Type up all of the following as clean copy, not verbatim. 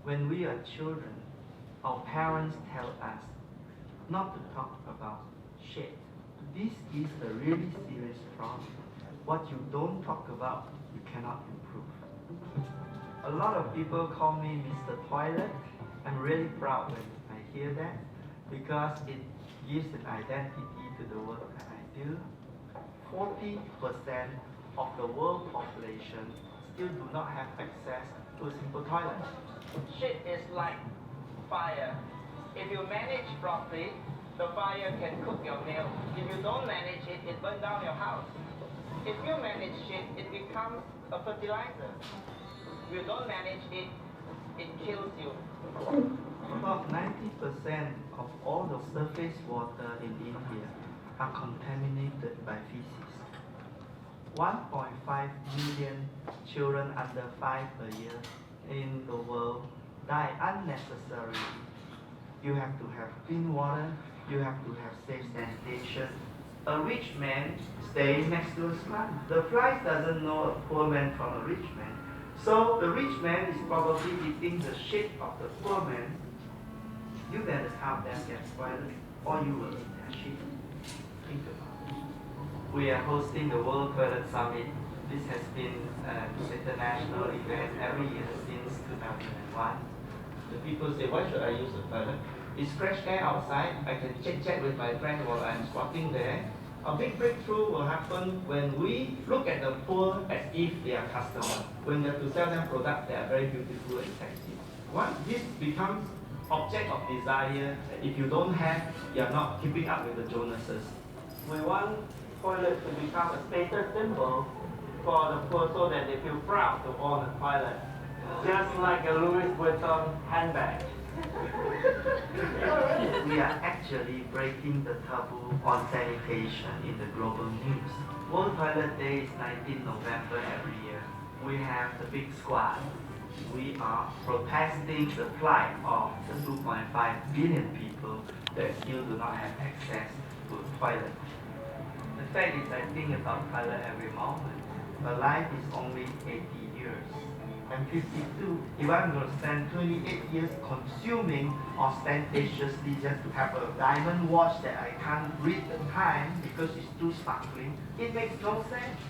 When we are children, our parents tell us not to talk about shit. This is a really serious problem. What you don't talk about, you cannot improve. A lot of people call me Mr. Toilet. I'm really proud when I hear that because it gives an identity to the work that I do. 40% of the world population still do not have access to a simple toilet. Shit is like fire. If you manage properly, the fire can cook your meal. If you don't manage it, it burns down your house. If you manage shit, it becomes a fertilizer. If you don't manage it, it kills you. About 90% of all the surface water in India are contaminated by feces. 1.5 million children under 5 per year in the world die unnecessarily. You have to have clean water, you have to have safe sanitation. A rich man stays next to a slum. The flies doesn't know a poor man from a rich man. So the rich man is probably eating the shit of the poor man. You better help them get toilet or you will eat their shit. Think about it. We are hosting the World Toilet Summit. This has been an international event every year since 2001. The people say, why should I use the toilet? It's fresh air outside. I can chit-chat with my friend while I'm squatting there. A big breakthrough will happen when we look at the poor as if they are customers. When we have to sell them products that are very beautiful and sexy. Once this becomes object of desire, if you don't have, you're not keeping up with the Jonases. We want toilet to become a status symbol for the poor so that they feel proud to own a toilet. Just like a Louis Vuitton handbag. We are actually breaking the taboo on sanitation in the global news. World Toilet Day is 19 November every year. We have the big squad. We are protesting the plight of the 2.5 billion people that still do not have access to a toilet. The fact is, I think about toilet every moment. My life is only 80 years. I'm 52. If I'm going to spend 28 years consuming ostentatiously just to have a diamond watch that I can't read the time because it's too sparkling, it makes no sense.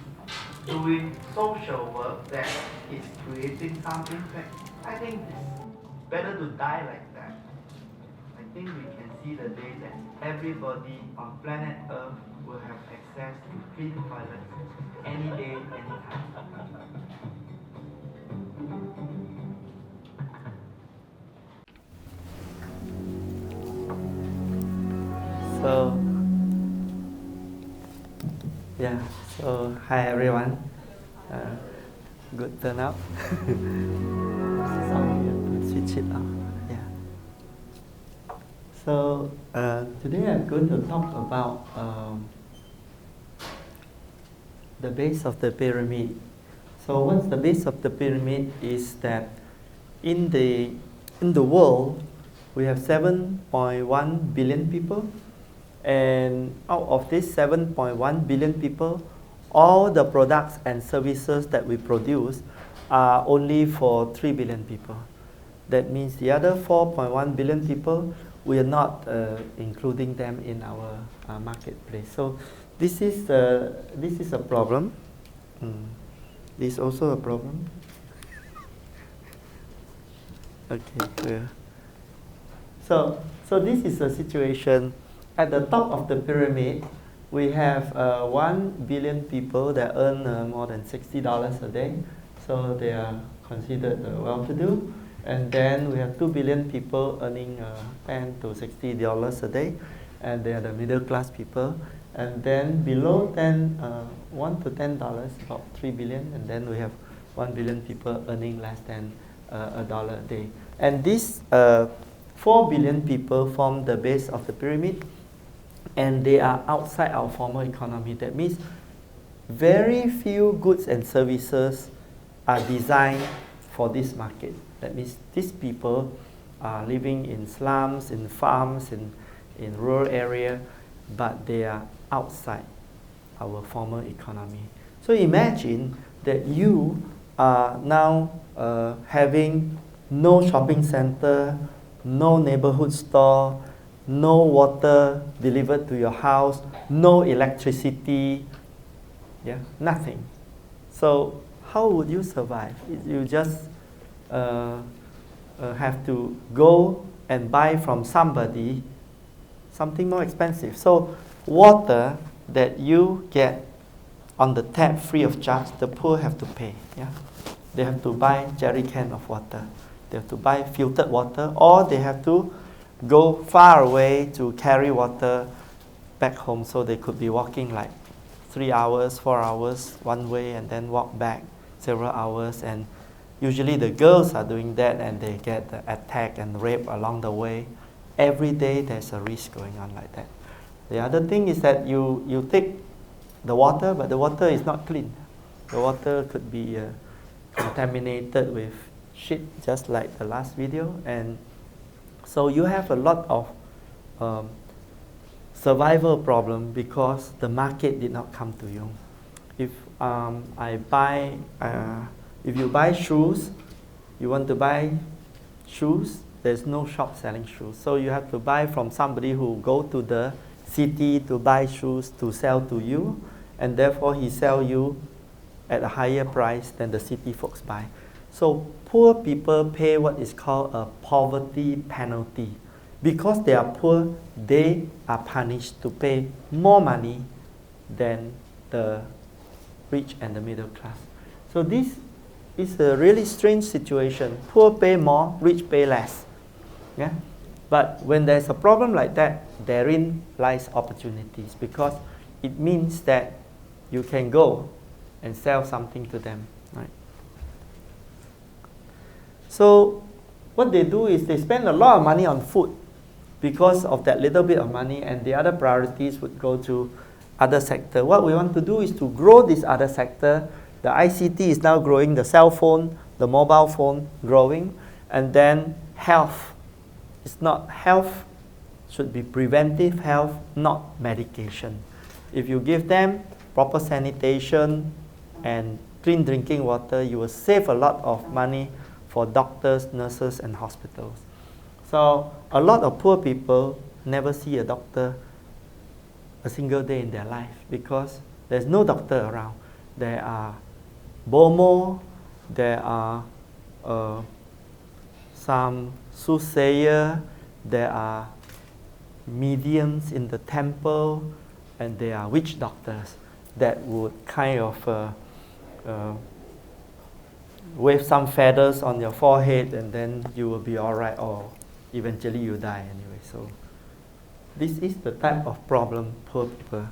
Doing social work that is creating some impact, I think it's better to die like that. I think we can see the day that everybody on planet Earth will have access to clean toilets any day, anytime. So, yeah, so hi everyone. Good turnout. Switch it off. Yeah. So, today I'm going to talk about the base of the pyramid. So, what's the base of the pyramid is that in the world, we have 7.1 billion people. And out of these 7.1 billion people, all the products and services that we produce are only for 3 billion people. That means the other 4.1 billion people, we are not including them in our marketplace. So this is a problem. This is also a problem. Okay, clear. So this is a situation. At the top of the pyramid, we have 1 billion people that earn more than $60 a day. So they are considered well-to-do. And then we have 2 billion people earning $10 to $60 a day. And they are the middle-class people. And then below $1 to $10, about 3 billion. And then we have 1 billion people earning less than $1 a day. And these 4 billion people form the base of the pyramid. And they are outside our formal economy. That means very few goods and services are designed for this market. That means these people are living in slums, in farms, in rural area, but they are outside our formal economy. So imagine that you are now having no shopping center, no neighborhood store, no water delivered to your house, no electricity, yeah, nothing. So how would you survive? You just have to go and buy from somebody something more expensive. So water that you get on the tap free of charge, the poor have to pay. Yeah? They have to buy jerry can of water. They have to buy filtered water, or they have to go far away to carry water back home. So they could be walking like 3 hours, 4 hours one way, and then walk back several hours. And usually the girls are doing that, and they get attacked and raped along the way. Every day there's a risk going on like that. The other thing is that you take the water, but the water is not clean. The water could be contaminated with shit, just like the last video. And so you have a lot of survival problem because the market did not come to you. If if you buy shoes, you want to buy shoes, there's no shop selling shoes. So you have to buy from somebody who go to the city to buy shoes to sell to you, and therefore he sell you at a higher price than the city folks buy. So poor people pay what is called a poverty penalty. Because they are poor, they are punished to pay more money than the rich and the middle class. So this is a really strange situation. Poor pay more, rich pay less. Yeah? But when there's a problem like that, therein lies opportunities, because it means that you can go and sell something to them. Right? So what they do is they spend a lot of money on food because of that little bit of money, and the other priorities would go to other sector. What we want to do is to grow this other sector. The ICT is now growing, the cell phone, the mobile phone growing, and then health. It's not health, should be preventive health, not medication. If you give them proper sanitation and clean drinking water, you will save a lot of money for doctors, nurses, and hospitals. So a lot of poor people never see a doctor a single day in their life because there's no doctor around. There are BOMO, there are some soothsayer, there are mediums in the temple, and there are witch doctors that would kind of wave some feathers on your forehead, and then you will be all right, or eventually you die anyway. So this is the type of problem poor people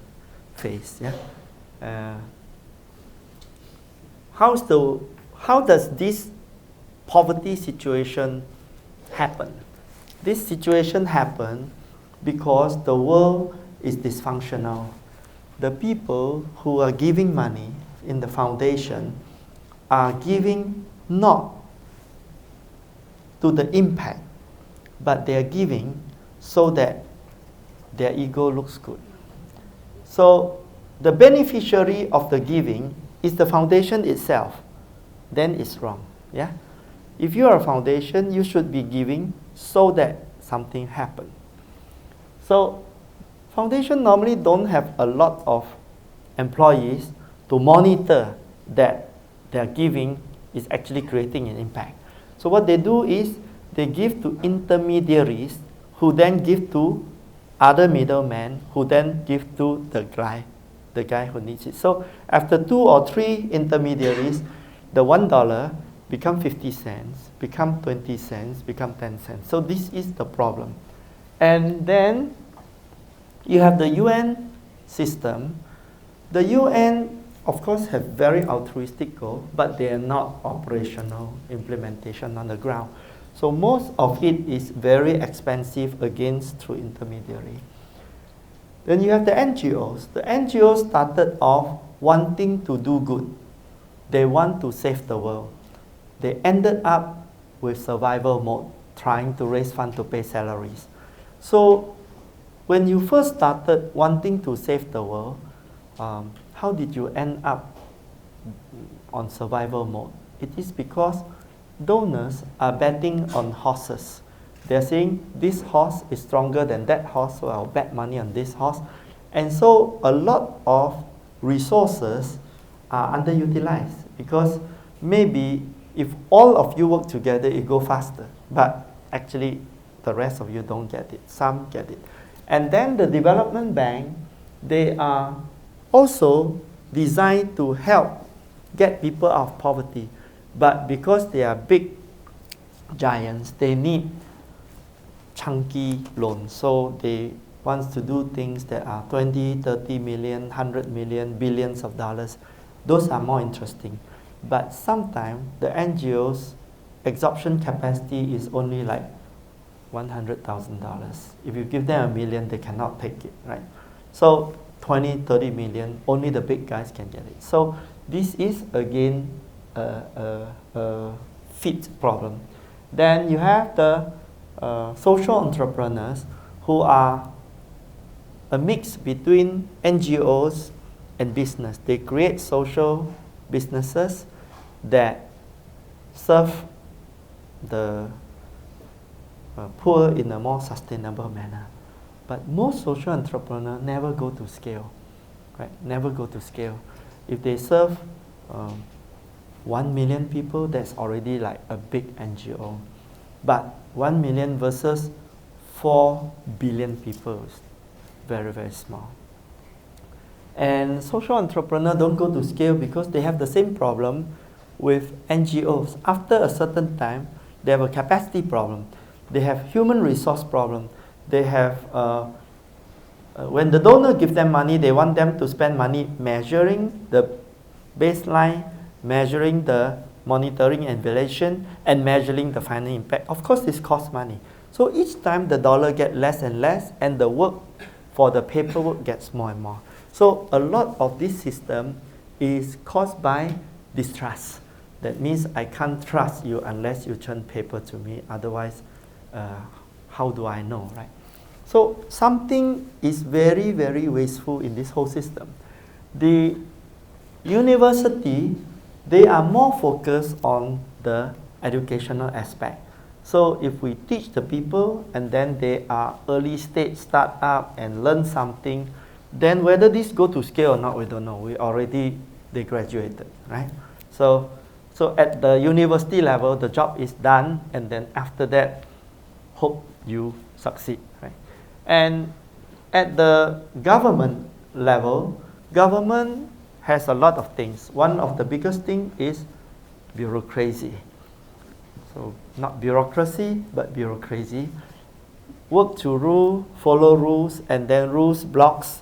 face. Yeah. How does this poverty situation happen? This situation happens because the world is dysfunctional. The people who are giving money in the foundation are giving not to the impact, but they are giving so that their ego looks good. So the beneficiary of the giving is the foundation itself. Then it's wrong. Yeah? If you are a foundation, you should be giving so that something happens. So foundation normally don't have a lot of employees to monitor that their giving is actually creating an impact. So what they do is they give to intermediaries who then give to other middlemen who then give to the guy who needs it. So after 2 or 3 intermediaries, the $1 become 50 cents, become 20 cents, become 10 cents. So this is the problem. And then you have the UN system. The UN, of course, have very altruistic goals, but they are not operational implementation on the ground. So most of it is very expensive against through intermediary. Then you have the NGOs. The NGOs started off wanting to do good. They want to save the world. They ended up with survival mode, trying to raise funds to pay salaries. So when you first started wanting to save the world, how did you end up on survival mode? It is because donors are betting on horses. They're saying this horse is stronger than that horse, so I'll bet money on this horse. And so a lot of resources are underutilized because maybe if all of you work together, it go faster. But actually, the rest of you don't get it. Some get it. And then the development bank, they are also designed to help get people out of poverty. But because they are big giants, they need chunky loans. So they want to do things that are 20, 30 million, 100 million, billions of dollars. Those are more interesting. But sometimes the NGOs absorption capacity is only like $100,000. If you give them $1 million, they cannot take it, right? So 20, 30 million, only the big guys can get it. So this is again a fit problem. Then you have the social entrepreneurs who are a mix between NGOs and business. They create social businesses that serve the poor in a more sustainable manner. But most social entrepreneurs never go to scale, right? Never go to scale. If they serve 1 million people, that's already like a big NGO. But 1 million versus 4 billion people is very, very small. And social entrepreneurs don't go to scale because they have the same problem with NGOs. After a certain time, they have a capacity problem. They have human resource problem. They have, when the donor gives them money, they want them to spend money measuring the baseline, measuring the monitoring and evaluation, and measuring the final impact. Of course, this costs money. So each time the dollar gets less and less, and the work for the paperwork gets more and more. So a lot of this system is caused by distrust. That means I can't trust you unless you turn paper to me. Otherwise, how do I know, right? So something is very, very wasteful in this whole system. The university, they are more focused on the educational aspect. So if we teach the people and then they are early stage startup and learn something, then whether this go to scale or not, we don't know. They graduated, right? So at the university level, the job is done, and then after that, hope you succeed, right? And at the government level, government has a lot of things. One of the biggest thing is bureaucracy. So not bureaucracy, but bureaucracy. Work to rule, follow rules, and then rules blocks,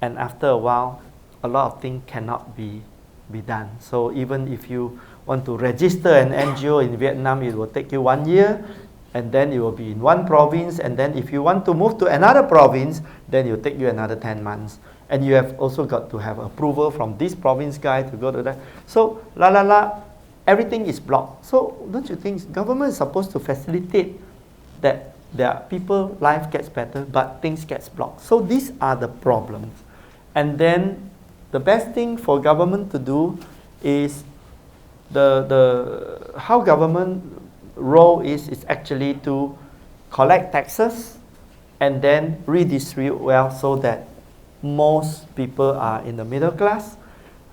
and after a while, a lot of things cannot be done. So even if you want to register an NGO in Vietnam, it will take you 1 year, and then it will be in one province, and then if you want to move to another province, then it will take you another 10 months. And you have also got to have approval from this province guy to go to that. So, everything is blocked. So, don't you think government is supposed to facilitate that their people life gets better, but things gets blocked? So these are the problems. And then the best thing for government to do is how government role is actually to collect taxes and then redistribute wealth so that most people are in the middle class,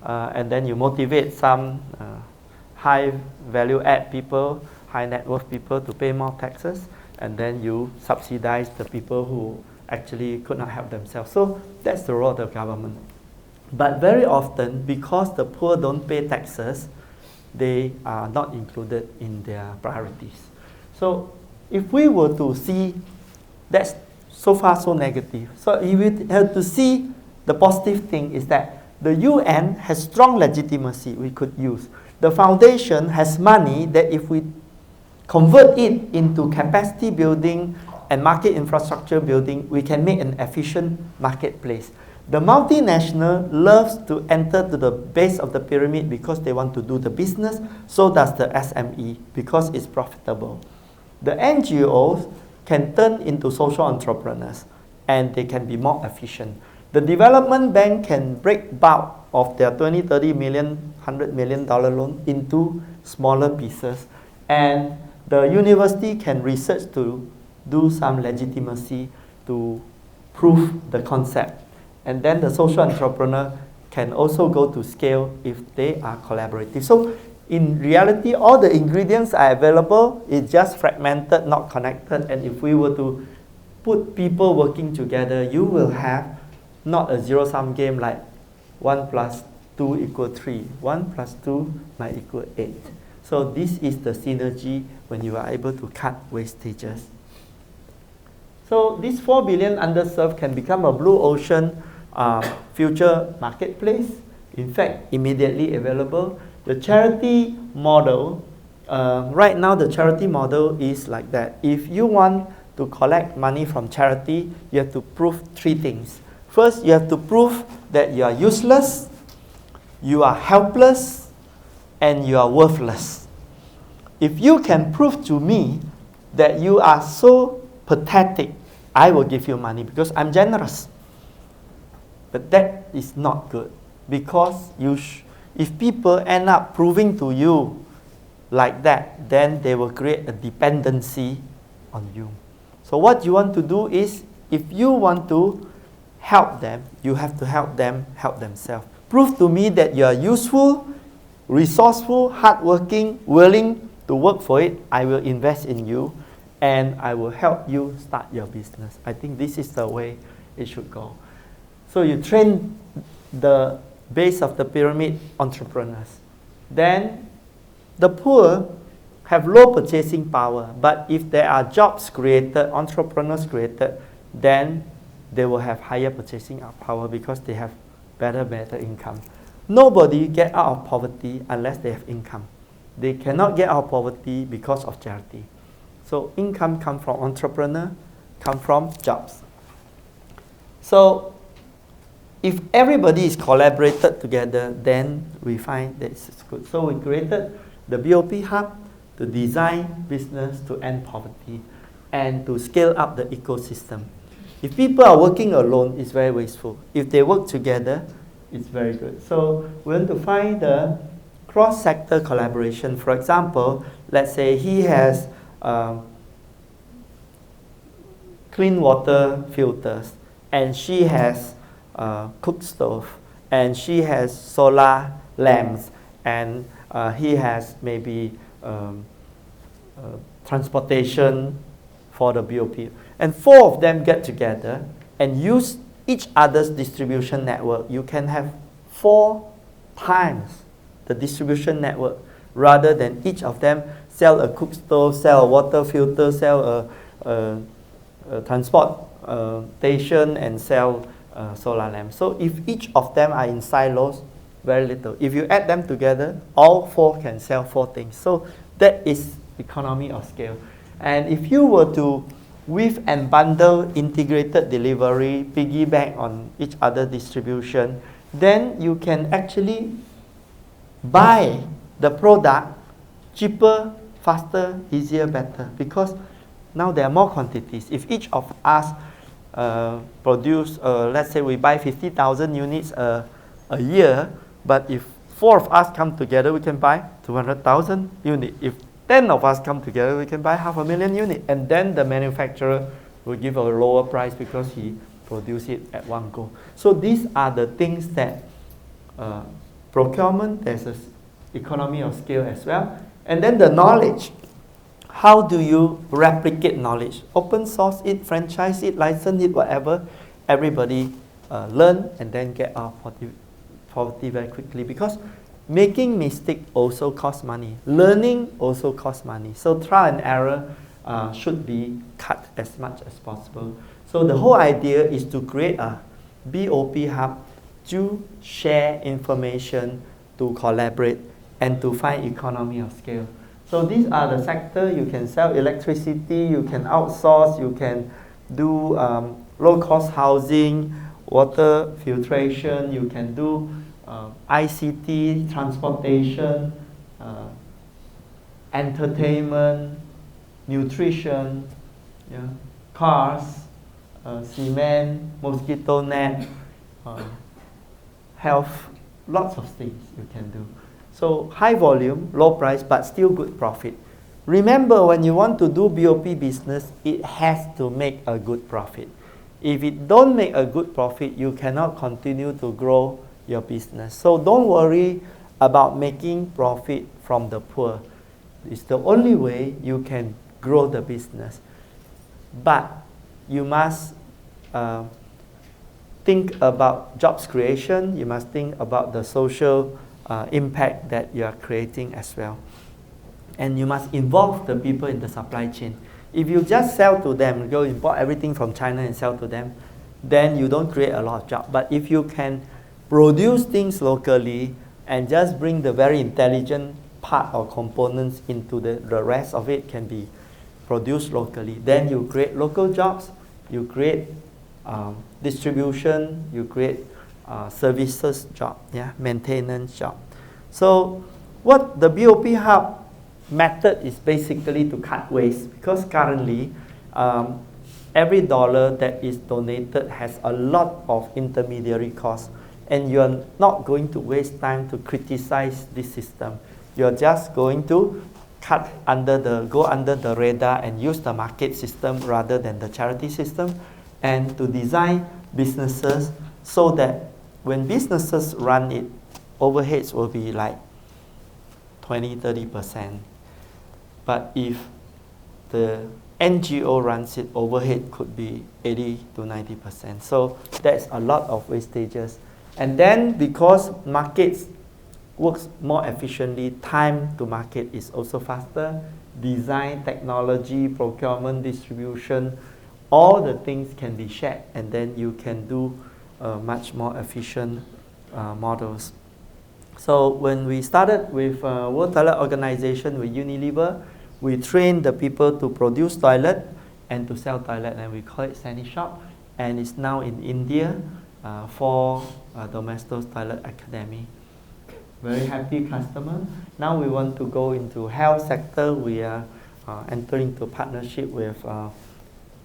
and then you motivate some high value add people, high net worth people to pay more taxes, and then you subsidize the people who actually could not help themselves. So that's the role of the government. But very often, because the poor don't pay taxes, they are not included in their priorities. So if we were to see, that's so far so negative. So if we have to see the positive thing is that the UN has strong legitimacy we could use. The foundation has money that if we convert it into capacity building and market infrastructure building, we can make an efficient marketplace. The multinational loves to enter to the base of the pyramid because they want to do the business. So does the SME because it's profitable. The NGOs can turn into social entrepreneurs and they can be more efficient. The development bank can break bulk of their 20, 30 million, $100 million loan into smaller pieces. And the university can research to do some legitimacy to prove the concept. And then the social entrepreneur can also go to scale if they are collaborative. So in reality, all the ingredients are available, it's just fragmented, not connected. And if we were to put people working together, you will have not a zero-sum game like 1 plus 2 equal 3. 1 plus 2 might equal 8. So this is the synergy when you are able to cut wastages. So this 4 billion underserved can become a blue ocean future marketplace. In fact, immediately available. The charity model, right now the charity model is like that. If you want to collect money from charity, you have to prove 3 things. First, you have to prove that you are useless, you are helpless, and you are worthless. If you can prove to me that you are so pathetic, I will give you money because I'm generous. But that is not good, because if people end up proving to you like that, then they will create a dependency on you. So what you want to do is, if you want to help them, you have to help them help themselves. Prove to me that you are useful, resourceful, hardworking, willing to work for it. I will invest in you and I will help you start your business. I think this is the way it should go. So you train the base of the pyramid entrepreneurs. Then the poor have low purchasing power, but if there are jobs created, entrepreneurs created, then they will have higher purchasing power because they have better income. Nobody get out of poverty unless they have income. They cannot get out of poverty because of charity. So income comes from entrepreneur, come from jobs. So if everybody is collaborated together, then we find that it's good. So we created the BOP Hub to design business to end poverty and to scale up the ecosystem. If people are working alone, it's very wasteful. If they work together, it's very good. So we want to find the cross-sector collaboration. For example, let's say he has clean water filters, and she has cook stove, and she has solar lamps, and he has maybe transportation for the BOP. And 4 of them get together and use each other's distribution network. You can have 4 times the distribution network rather than each of them sell a cook stove, sell a water filter, sell a transport station, and sell solar lamps. So if each of them are in silos, very little. If you add them together, all 4 can sell 4 things. So that is economy of scale. And if you were to weave and bundle integrated delivery, piggyback on each other distribution, then you can actually buy the product cheaper, faster, easier, better, because now there are more quantities. If each of us produce, let's say we buy 50,000 units a year, but if 4 of us come together, we can buy 200,000 units. If 10 of us come together, we can buy 500,000 units. And then the manufacturer will give a lower price because he produced it at one go. So these are the things that procurement, there's an economy of scale as well. And then the knowledge. How do you replicate knowledge? Open source it, franchise it, license it, whatever. Everybody learn and then get out of poverty very quickly, because making mistake also costs money. Learning also costs money. So trial and error should be cut as much as possible. So the whole idea is to create a BOP hub to share information, to collaborate, and to find economy of scale. So these are the sectors. You can sell electricity, you can outsource, you can do low-cost housing, water filtration, you can do ICT, transportation, entertainment, nutrition, cars, cement, mosquito net, health, lots of things you can do. So high volume, low price, but still good profit. remember, when you want to do BOP business, it has to make a good profit. If it don't make a good profit, you cannot continue to grow your business. So don't worry about making profit from the poor. It's the only way you can grow the business. But you must think about jobs creation. You must think about the social impact that you are creating as well. And you must involve the people in the supply chain. If you just sell to them, go import everything from China and sell to them, then you don't create a lot of jobs. But if you can produce things locally and just bring the very intelligent part or components into the rest of it can be produced locally, then you create local jobs, you create distribution, you create services job, yeah, maintenance job. So what the BOP Hub method is basically to cut waste, because currently every dollar that is donated has a lot of intermediary costs, and you are not going to waste time to criticize this system. You are just going to go under the radar and use the market system rather than the charity system, and to design businesses so that when businesses run it, overheads will be like 20-30%. But if the NGO runs it, overhead could be 80-90%. So that's a lot of wastages. And then because markets works more efficiently, time to market is also faster. Design, technology, procurement, distribution, all the things can be shared, and then you can do much more efficient models. So when we started with World Toilet Organization with Unilever, we trained the people to produce toilet and to sell toilet, and we call it Sani Shop. And it's now in India for Domestos Toilet Academy. Very happy customer. Now we want to go into health sector. We are entering into partnership with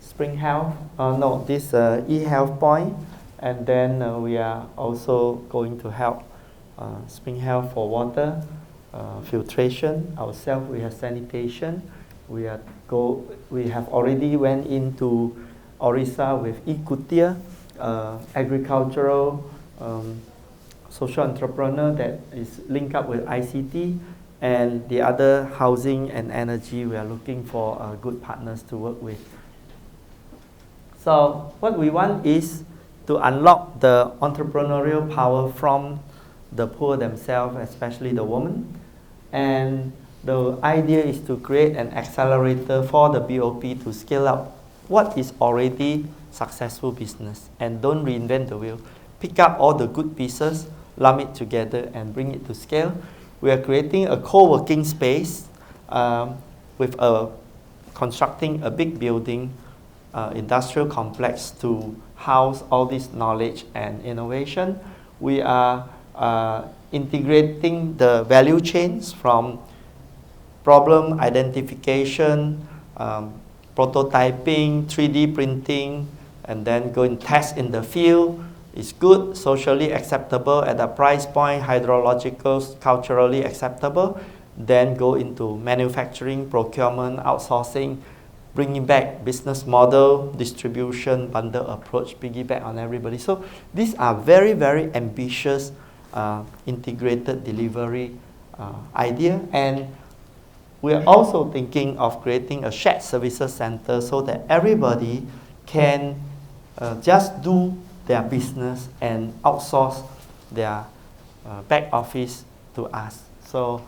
Spring Health. This e-health point. And then we are also going to help Spring Health for water filtration. Ourselves, we have sanitation. We have already went into Orissa with e-Kutia, agricultural social entrepreneur that is linked up with ICT, and the other housing and energy. We are looking for good partners to work with. So what we want is to unlock the entrepreneurial power from the poor themselves, especially the women. And the idea is to create an accelerator for the BOP to scale up what is already successful business, and don't reinvent the wheel. Pick up all the good pieces, lump it together, and bring it to scale. We are creating a co-working space with constructing a big building, industrial complex to house all this knowledge and innovation. We are integrating the value chains from problem identification, prototyping, 3D printing, and then go and test in the field. It's good, socially acceptable at a price point, hydrological, culturally acceptable. Then go into manufacturing, procurement, outsourcing, bringing back business model, distribution, bundle approach, piggyback on everybody. So these are very, very ambitious integrated delivery idea. And we are also thinking of creating a shared services center so that everybody can just do their business and outsource their back office to us. So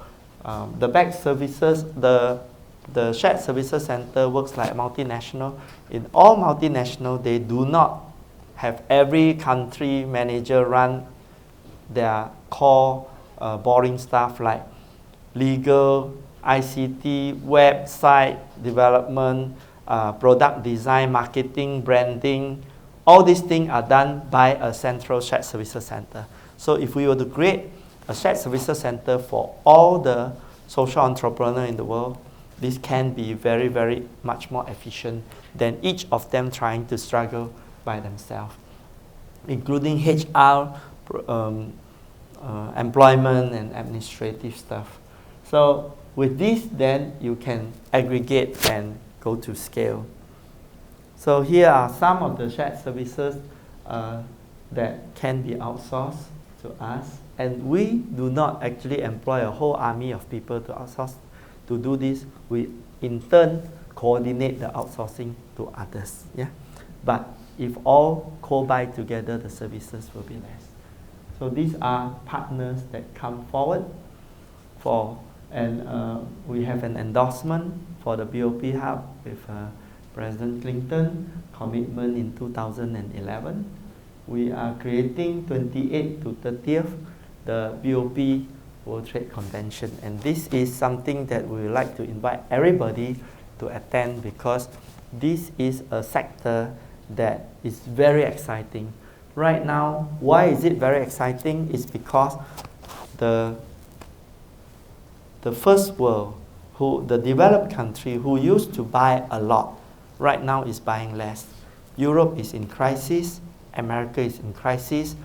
the back services, the shared services center works like multinational. In all multinational, they do not have every country manager run their core boring stuff like legal, ICT, website development, product design, marketing, branding. All these things are done by a central shared services center. So if we were to create a shared services center for all the social entrepreneurs in the world, this can be very, very much more efficient than each of them trying to struggle by themselves, including HR, employment, and administrative stuff. So with this, then you can aggregate and go to scale. So here are some of the shared services that can be outsourced to us. And we do not actually employ a whole army of people to outsource to do this. We in turn coordinate the outsourcing to others. Yeah? But if all co-buy together, the services will be less. So these are partners that come forward for, and we have an endorsement for the BOP Hub with President Clinton, commitment in 2011. We are creating 28th to 30th the BOP World Trade Convention, and this is something that we would like to invite everybody to attend, because this is a sector that is very exciting. Right now, why is it very exciting? It's because the first world, the developed country who used to buy a lot, right now is buying less. Europe is in crisis, America is in crisis.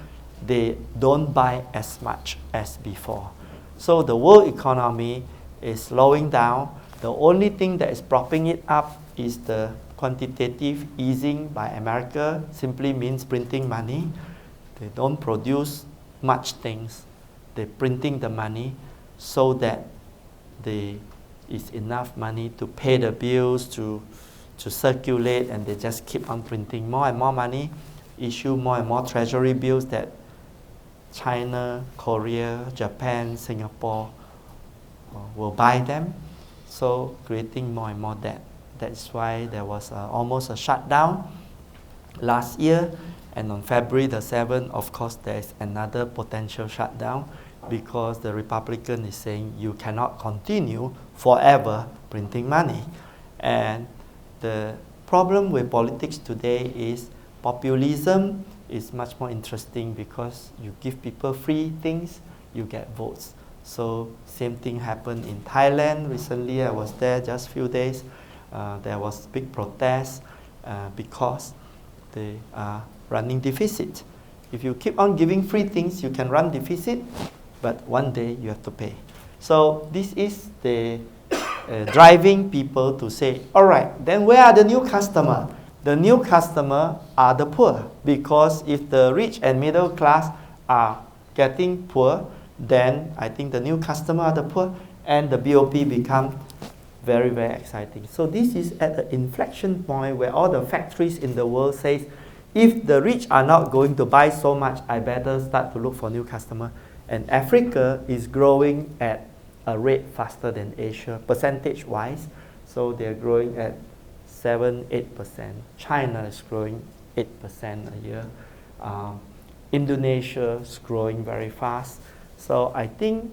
They don't buy as much as before. So the world economy is slowing down. The only thing that is propping it up is the quantitative easing by America, simply means printing money. They don't produce much things. They're printing the money so that there is enough money to pay the bills, to circulate, and they just keep on printing more and more money, issue more and more treasury bills that China, Korea, Japan, Singapore will buy them, so creating more and more debt. That's why there was almost a shutdown last year, and on February the 7th, of course, there is another potential shutdown, because the Republican is saying you cannot continue forever printing money. And the problem with politics today is populism is much more interesting, because you give people free things, you get votes. So same thing happened in Thailand recently. I was there just a few days. There was big protest because they are running deficit. If you keep on giving free things, you can run deficit, but one day you have to pay. So this is the driving people to say, all right, then where are the new customers? The new customers are the poor, because if the rich and middle class are getting poor, then I think the new customers are the poor, and the BOP become very, very exciting. So this is at an inflection point where all the factories in the world says, if the rich are not going to buy so much, I better start to look for new customers. And Africa is growing at a rate faster than Asia, percentage-wise. So they're growing at 7-8%. China is growing 8% a year. Indonesia is growing very fast. So I think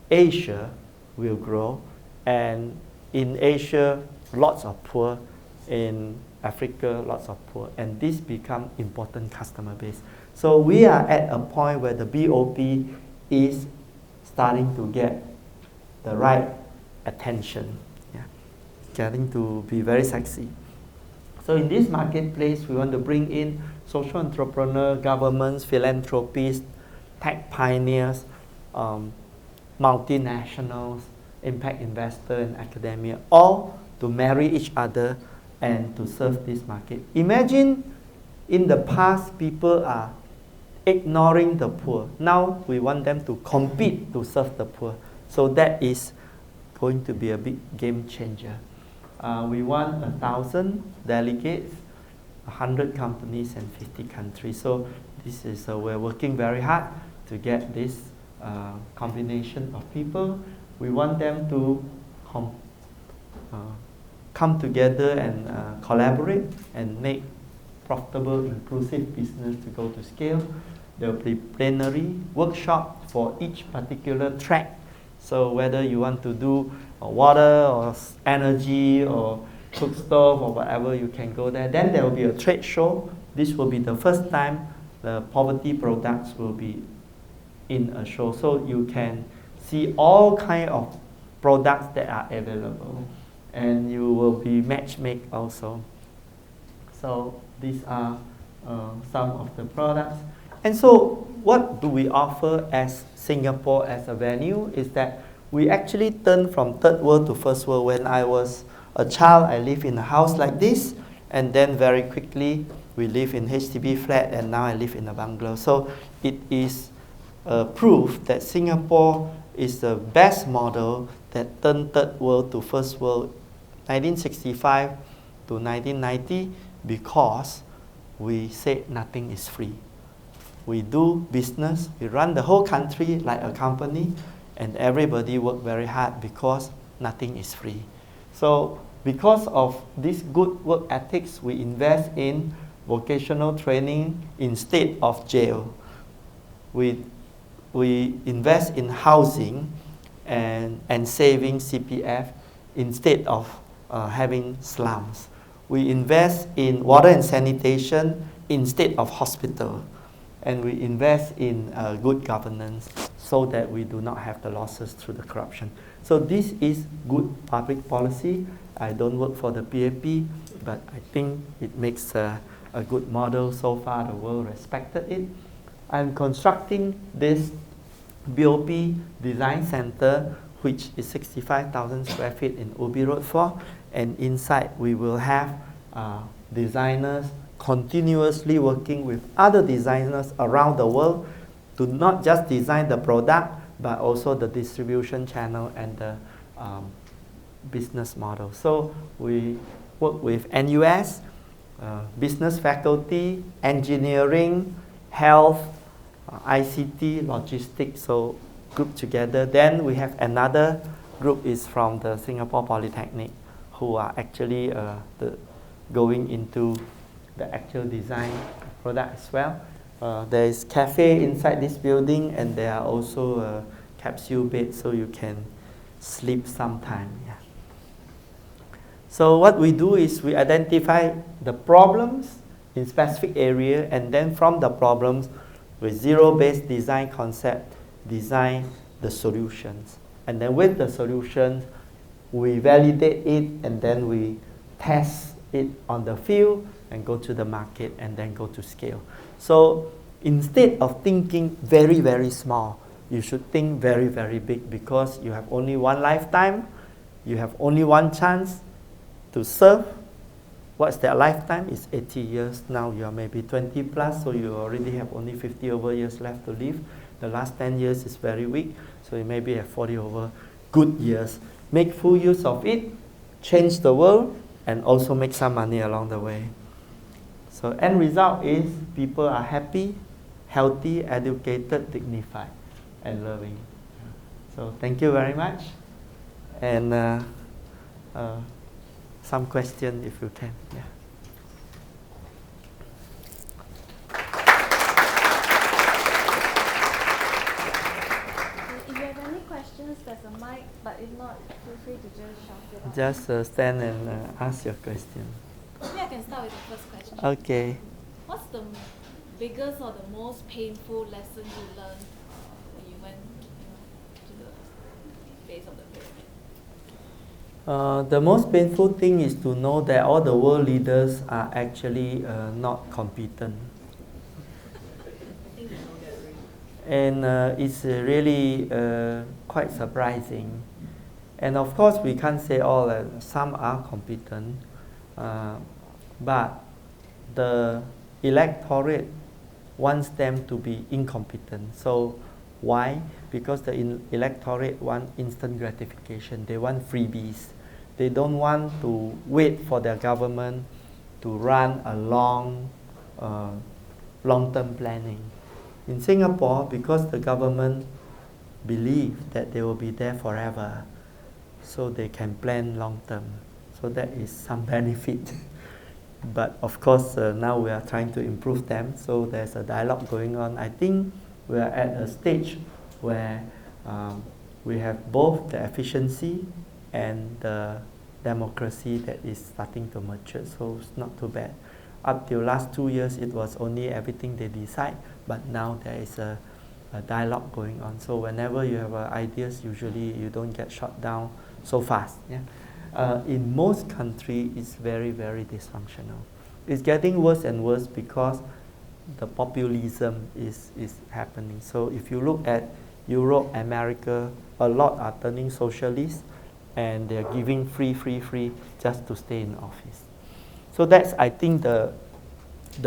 Asia will grow, and in Asia, lots of poor. In Africa, lots of poor, and this become important customer base. So we are at a point where the BOP is starting to get the right attention, getting to be very sexy. So in this marketplace, we want to bring in social entrepreneurs, governments, philanthropists, tech pioneers, multinationals, impact investors, and academia, all to marry each other and to serve this market. Imagine in the past, people are ignoring the poor. Now we want them to compete to serve the poor. So that is going to be a big game changer. We want 1,000 delegates, 100 companies, and 50 countries. So this is we're working very hard to get this combination of people. We want them to come together and collaborate and make profitable, inclusive business to go to scale. There will be plenary workshop for each particular track. So whether you want to do water or energy or cook stove or whatever, you can go there. Then there will be a trade show. This will be the first time the poverty products will be in a show. So you can see all kinds of products that are available. And you will be matchmade also. So these are some of the products. And so what do we offer as Singapore as a venue is that We actually turned from third world to first world. When I was a child, I lived in a house like this, and then very quickly we live in HDB flat, and now I live in a bungalow. So it is proof that Singapore is the best model that turned third world to first world 1965 to 1990, because we said nothing is free. We do business, we run the whole country like a company, and everybody work very hard because nothing is free. So because of this good work ethics, we invest in vocational training instead of jail. We invest in housing and saving CPF instead of having slums. We invest in water and sanitation instead of hospital. And we invest in good governance so that we do not have the losses through the corruption. So this is good public policy. I don't work for the BAP, but I think it makes a good model. So far, the world respected it. I'm constructing this BOP Design Center, which is 65,000 square feet in Ubi Road 4. And inside, we will have designers continuously working with other designers around the world to not just design the product, but also the distribution channel and the business model. So we work with NUS, business faculty, engineering, health, ICT, logistics, so grouped together. Then we have another group is from the Singapore Polytechnic, who are actually going into the actual design product as well. There is cafe inside this building, and there are also capsule beds, so you can sleep sometime. Yeah. So what we do is we identify the problems in specific area, and then from the problems, with zero-based design concept, design the solutions. And then with the solutions, we validate it, and then we test it on the field, and go to the market, and then go to scale. So instead of thinking very, very small, you should think very, very big, because you have only one lifetime, you have only one chance to serve. What's their lifetime? It's 80 years. Now you are maybe 20 plus, so you already have only 50 over years left to live. The last 10 years is very weak, so you maybe have 40 over good years. Make full use of it, change the world, and also make some money along the way. So end result is people are happy, healthy, educated, dignified, and loving. So thank you very much. And some question if you can. Yeah. If you have any questions, there's a mic, but if not, feel free to just shout it out. Just stand and ask your question. Maybe I can start with the first question. Okay. What's the biggest or the most painful lesson you learned when you went to the base of the pyramid? The most painful thing is to know that all the world leaders are actually not competent. And it's really quite surprising. And of course, we can't say all, some are competent, but the electorate wants them to be incompetent. So why? Because the electorate want instant gratification. They want freebies. They don't want to wait for their government to run a long-term planning. In Singapore, because the government believe that they will be there forever, so they can plan long-term. So that is some benefit. But of course, now we are trying to improve them. So there's a dialogue going on. I think we are at a stage where we have both the efficiency and the democracy that is starting to mature. So it's not too bad. Up till last 2 years, it was only everything they decide. But now there is a dialogue going on. So whenever you have ideas, usually you don't get shut down so fast. Yeah? In most countries, it's very, very dysfunctional. It's getting worse and worse because the populism is happening. So if you look at Europe, America, a lot are turning socialist and they're giving free just to stay in office. So that's, I think, the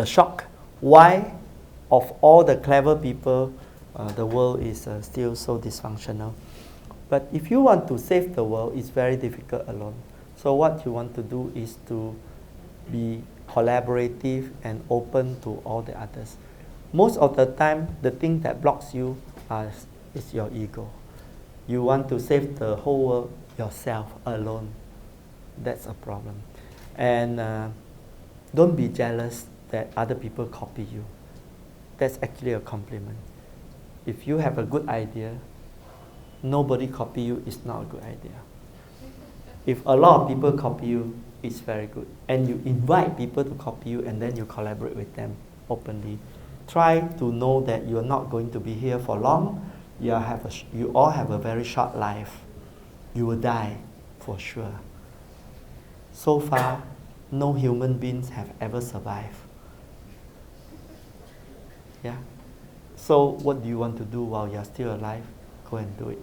shock. Why, of all the clever people, the world is still so dysfunctional. But if you want to save the world, it's very difficult alone. So what you want to do is to be collaborative and open to all the others. Most of the time, the thing that blocks you is your ego. You want to save the whole world yourself alone. That's a problem. And don't be jealous that other people copy you. That's actually a compliment. If you have a good idea, nobody copy you, it's not a good idea. If a lot of people copy you, it's very good. And you invite people to copy you and then you collaborate with them openly. Try to know that you're not going to be here for long. You all have a very short life. You will die for sure. So far, no human beings have ever survived. Yeah. So what do you want to do while you're still alive? Go and do it.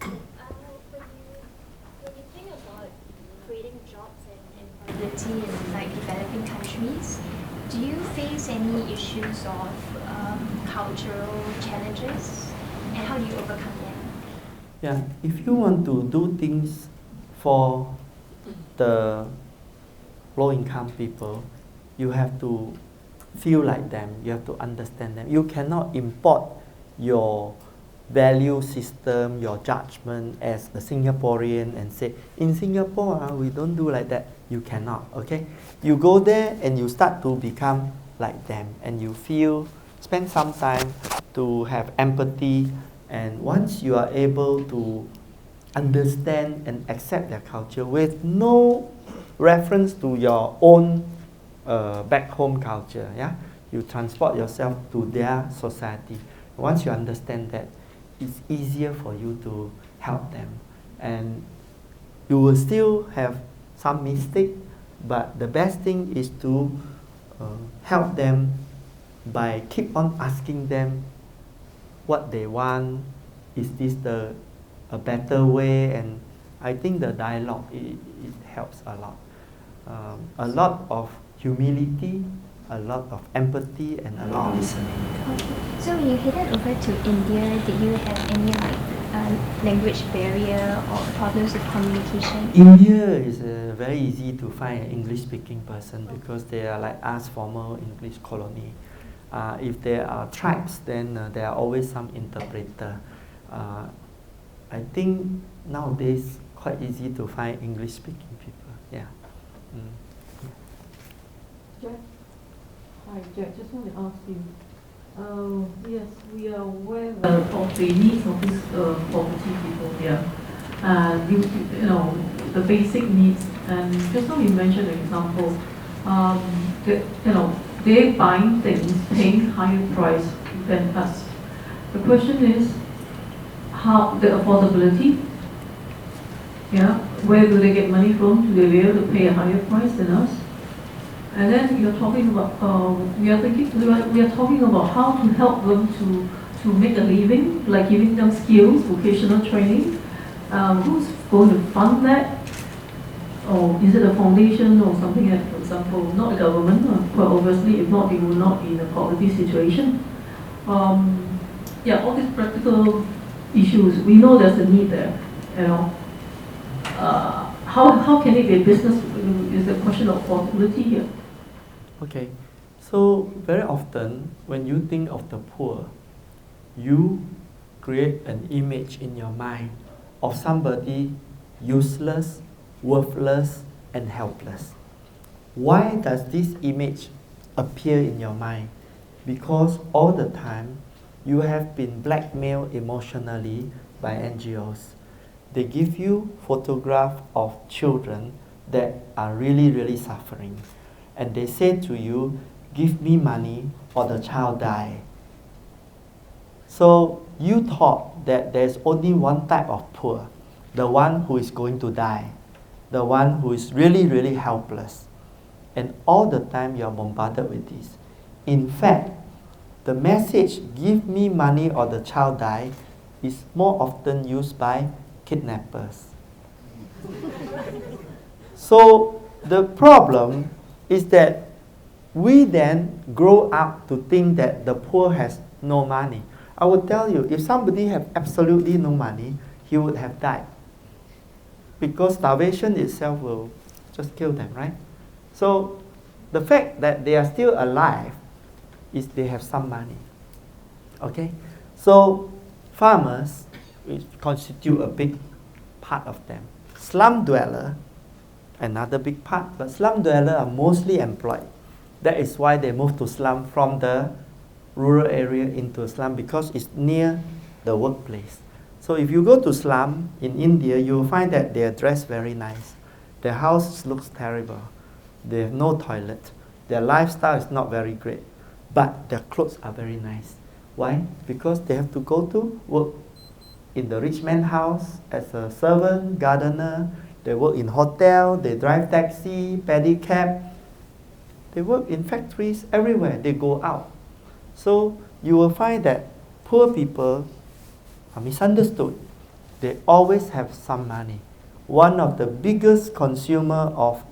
When you think about creating jobs and employability in like developing countries, do you face any issues of cultural challenges, and how do you overcome them? Yeah, if you want to do things for the low-income people, you have to feel like them. You have to understand them. You cannot import your value system, your judgment as a Singaporean and say, in Singapore, we don't do like that. You cannot, okay? You go there and you start to become like them and you spend some time to have empathy, and once you are able to understand and accept their culture with no reference to your own back home culture, yeah? You transport yourself to their society. Once you understand that, it's easier for you to help them. And you will still have some mistake, but the best thing is to help them by keep on asking them what they want. Is this a better way? And I think the dialogue, it helps a lot. A lot of humility, a lot of empathy, and a lot of listening. Okay. So when you headed over to India, did you have any language barrier or problems with communication? India is very easy to find an English-speaking person because they are like us, former English colony. If there are tribes, then there are always some interpreter. I think nowadays quite easy to find English-speaking people. Yeah. Jack? Hi, Jack. Just want to ask you. Yes, we are aware of the needs of these poverty people here. You know, the basic needs. And just now you mentioned an example. They're buying things, paying higher price than us. The question is, how the affordability? Yeah, where do they get money from? Do they be able to pay a higher price than us? And then you're talking about we are talking about how to help them to make a living, like giving them skills, vocational training. Who's going to fund that? Or is it a foundation or something like, for example, not the government? Well, obviously, if not, they will not be in a poverty situation. Yeah, all these practical issues. We know there's a need there. You know, how can it be a business? Is a question of affordability here. Okay, so very often when you think of the poor, you create an image in your mind of somebody useless, worthless, and helpless. Why does this image appear in your mind? Because all the time you have been blackmailed emotionally by NGOs. They give you photographs of children that are really, really suffering. And they say to you, give me money or the child die. So you thought that there's only one type of poor, the one who is going to die, the one who is really, really helpless. And all the time you're bombarded with this. In fact, the message "give me money or the child die" is more often used by kidnappers. So the problem is that we then grow up to think that the poor has no money. I will tell you, if somebody have absolutely no money, he would have died. Because starvation itself will just kill them, right? So the fact that they are still alive is they have some money. Okay? So farmers, which constitute a big part of them. Slum dweller, another big part, but slum dweller are mostly employed. That is why they move to slum from the rural area into a slum, because it's near the workplace. So if you go to slum in India, you will find that they are dressed very nice. Their house looks terrible. They have no toilet. Their lifestyle is not very great. But their clothes are very nice. Why? Because they have to go to work in the rich man's house as a servant, gardener. They work in hotel, they drive taxi, pedicab. They work in factories everywhere. They go out. So you will find that poor people are misunderstood. They always have some money. One of the biggest consumer of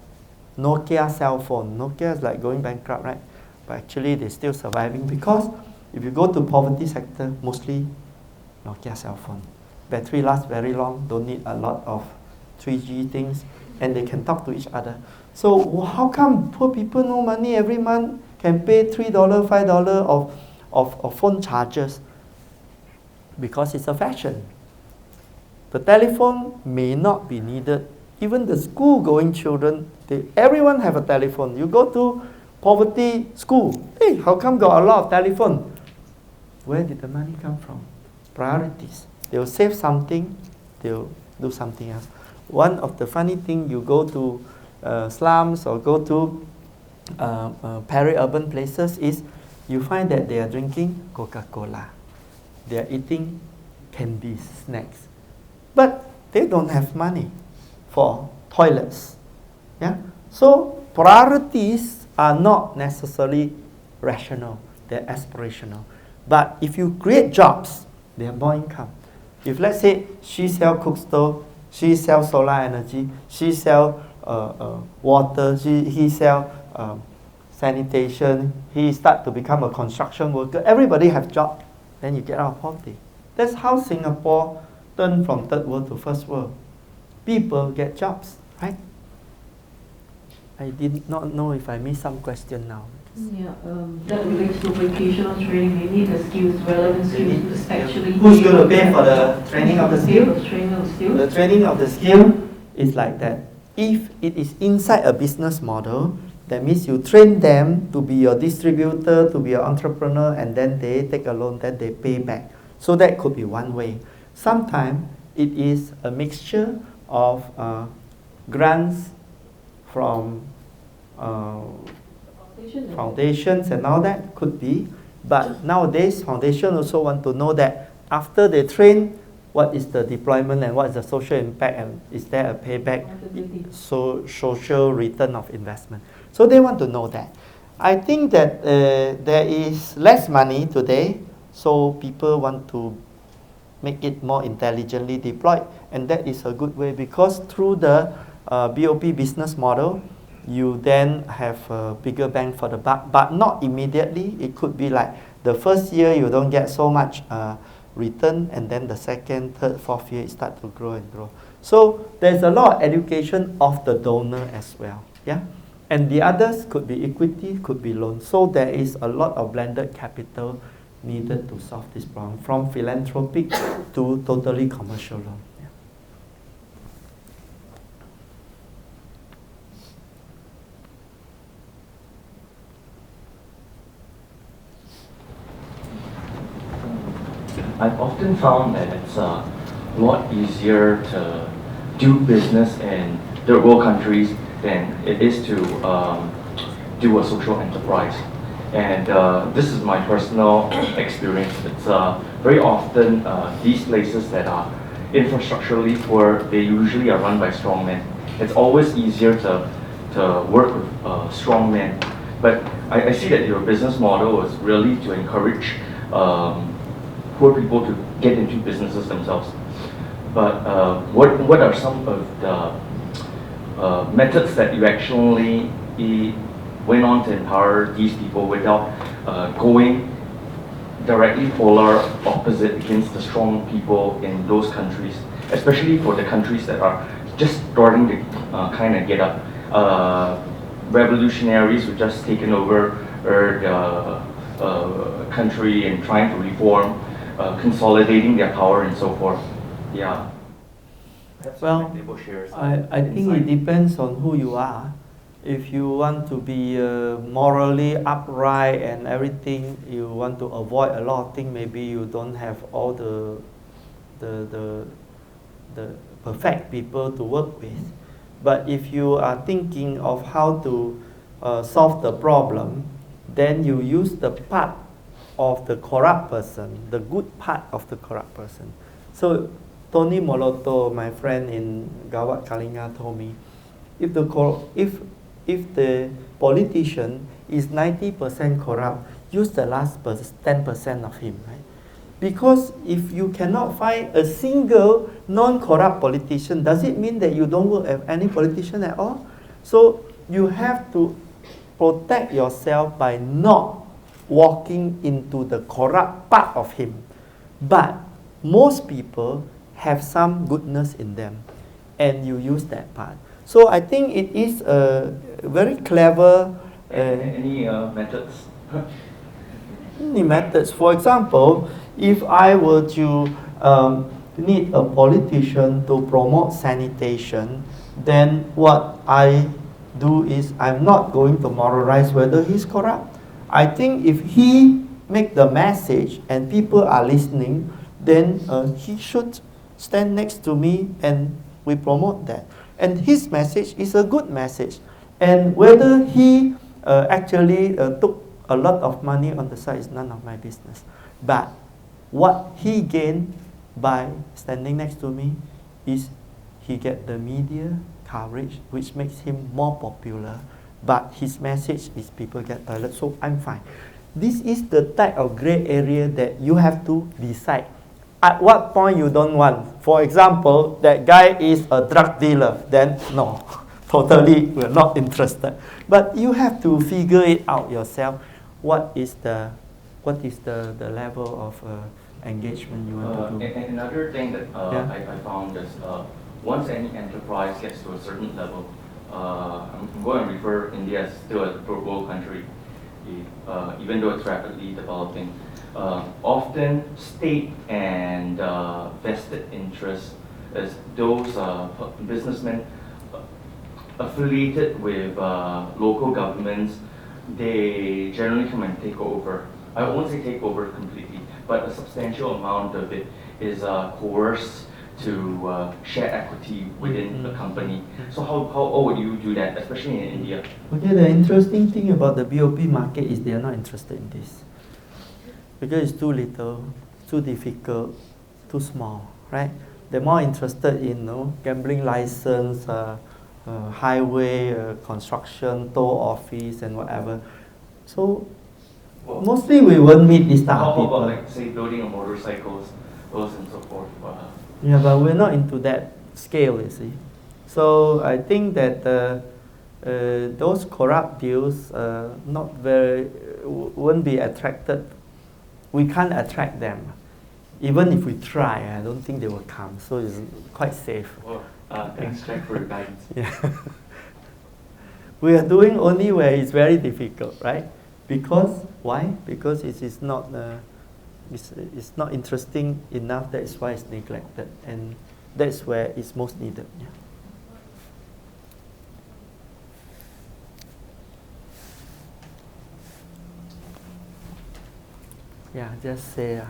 Nokia cell phone. Nokia is like going bankrupt, right? But actually they're still surviving, because if you go to poverty sector, mostly Nokia cell phone. Battery lasts very long, don't need a lot of 3G things, and they can talk to each other. So how come poor people no money every month can pay $3, $5 of phone charges? Because it's a fashion. The telephone may not be needed. Even the school-going children, everyone have a telephone. You go to poverty school, hey, how come got a lot of telephone? Where did the money come from? Priorities. They'll save something, they'll do something else. One of the funny things, you go to slums or go to peri-urban places, is you find that they are drinking Coca-Cola. They are eating candies, snacks. But they don't have money for toilets. Yeah? So priorities are not necessarily rational, they're aspirational. But if you create jobs, they have more income. If let's say she sells cook stove, she sells solar energy, she sells water, he sells sanitation, he start to become a construction worker, everybody have job, then you get out of poverty. That's how Singapore turned from third world to first world. People get jobs, right? I did not know if I missed some question now. Yeah, that relates to vocational training. They need the skills, relevant skills. Actually, who's going to pay for the training of the skill? Training of the skill. The training of the skill is like that. If it is inside a business model, that means you train them to be your distributor, to be your entrepreneur, and then they take a loan, then they pay back. So that could be one way. Sometimes it is a mixture of grants from foundations and all that, could be. But nowadays, foundation also want to know that after they train, what is the deployment and what is the social impact, and is there a payback, so social return of investment. So they want to know that. I think that there is less money today, so people want to make it more intelligently deployed, and that is a good way, because through the BOP business model, you then have a bigger bang for the buck, but not immediately. It could be like the first year you don't get so much return, and then the second, third, fourth year it starts to grow and grow. So there's a lot of education of the donor as well. Yeah, and the others could be equity, could be loan. So there is a lot of blended capital needed to solve this problem, from philanthropic to totally commercial loan. I've often found that it's a lot easier to do business in third world countries than it is to do a social enterprise. And this is my personal experience. It's very often these places that are infrastructurally poor, they usually are run by strongmen. It's always easier to work with strongmen But I see that your business model is really to encourage poor people to get into businesses themselves. But what are some of the methods that you actually went on to empower these people without going directly polar opposite against the strong people in those countries, especially for the countries that are just starting to kind of get up. Revolutionaries who just taken over the country and trying to reform, consolidating their power and so forth. Yeah. Well, I think it depends on who you are. If you want to be morally upright and everything, you want to avoid a lot of things, maybe you don't have all the perfect people to work with. But if you are thinking of how to solve the problem, then you use the part of the corrupt person, the good part of the corrupt person. So Tony Moloto, my friend in Gawat Kalinga, told me, if the politician is 90% corrupt, use the last 10% of him, right? Because if you cannot find a single non-corrupt politician, does it mean that you don't work with any politician at all? So you have to protect yourself by not walking into the corrupt part of him. But most people have some goodness in them, and you use that part. So I think it is a very clever. Any methods? Any methods. For example, if I were to need a politician to promote sanitation, then what I do is I'm not going to moralize whether he's corrupt. I think if he make the message and people are listening, then he should stand next to me and we promote that. And his message is a good message. And whether he actually took a lot of money on the side is none of my business. But what he gained by standing next to me is he get the media coverage, which makes him more popular. But his message is people get toilet, so I'm fine. This is the type of gray area that you have to decide. At what point you don't want? For example, that guy is a drug dealer, then no, totally we're not interested. But you have to figure it out yourself. What is the level of engagement you want to do? And another thing that I found is once any enterprise gets to a certain level, I'm going to refer India as still a third world country, even though it's rapidly developing. Often state and vested interests as those businessmen affiliated with local governments, they generally come and take over. I won't say take over completely, but a substantial amount of it is coerced to share equity within the company. So how would you do that, especially in India? Okay, the interesting thing about the BOP market is they are not interested in this. Because it's too little, too difficult, too small, right? They're more interested in gambling license, highway, construction, toll office, and whatever. So mostly we won't meet this type of people. How about, like, say, building a motorcycles, those and so forth? Yeah, but we're not into that scale, you see. So I think that those corrupt deals won't be attracted. We can't attract them. Even if we try, I don't think they will come. So it's quite safe. Well, thanks, Jack, for your guidance. Yeah. We are doing only where it's very difficult, right? Because why? Because it is not it's not interesting enough. That is why it's neglected, and that's where it's most needed. Yeah. Yeah, just say.